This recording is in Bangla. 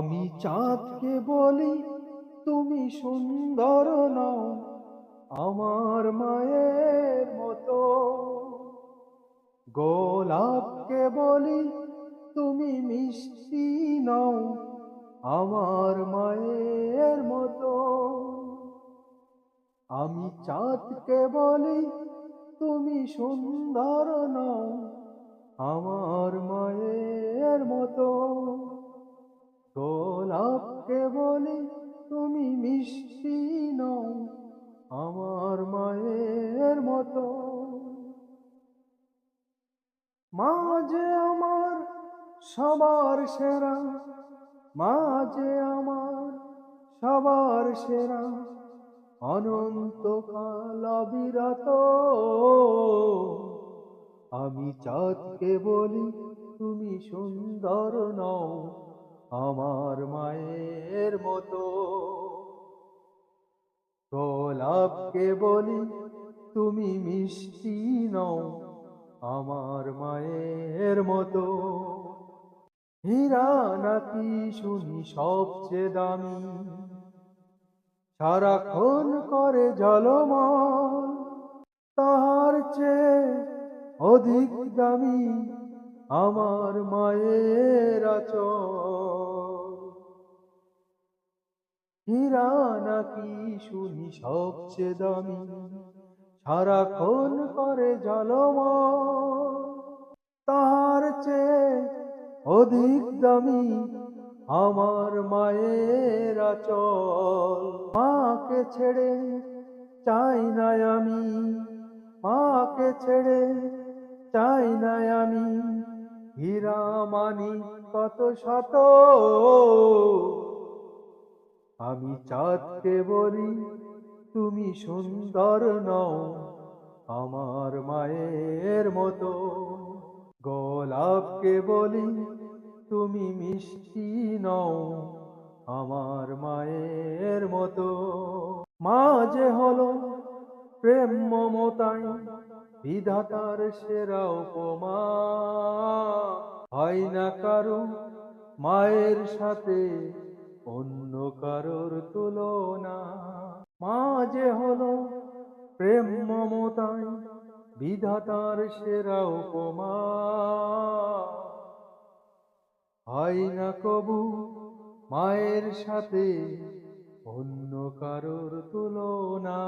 আমি চাঁদকে বলি তুমি সুন্দর নও আমার মায়ের মতো। গোলাপকে বলি তুমি মিষ্টি নও আমার মায়ের মতো। আমি চাঁদকে বলি তুমি সুন্দর নও আমার মায়ের মতো। গোলাপকে বলি তুমি মিষ্টি নও আমার মায়ের মতো। মা যে আমার সবার সেরা, মা যে আমার সবার সেরা, অনন্তকাল অবিরত। আমি চাঁদকে বলি তুমি সুন্দর নও আমার মায়ের মতো। গোলাপকে বলি তুমি মিষ্টি নও আমার মায়ের মতো। হীরা নাকি শুনি সবচেয়ে দামি, সারাক্ষণ করে ঝলমল, তাহার চেয়ে অধিক দামি আমার মায়ের আঁচল। হীরা নাকি শুনি সবচেয়ে দামি, সারাক্ষণ করে ঝলমল, তাহার চেয়ে অধিক দামি আমার মায়ের আঁচল। মাকে ছেড়ে চাই না আমি, মাকে ছেড়ে চাই না আমি, হীরা মানি কত শত। আমি চাঁদকে বলি তুমি সুন্দর নও আমার মায়ের মতো। গোলাপকে বলি তুমি মিষ্টি নও আমার মায়ের মতো। মা যে হলো প্রেম মমতায় বিধাতার সেরা উপমা, হয় না কারো মায়ের সাথে অন্য কারোর তুলনা। মা যে হলো প্রেম মমতায় বিধাতার সেরা উপমা, হয় না কবু মায়ের সাথে অন্য কারোর তুলনা।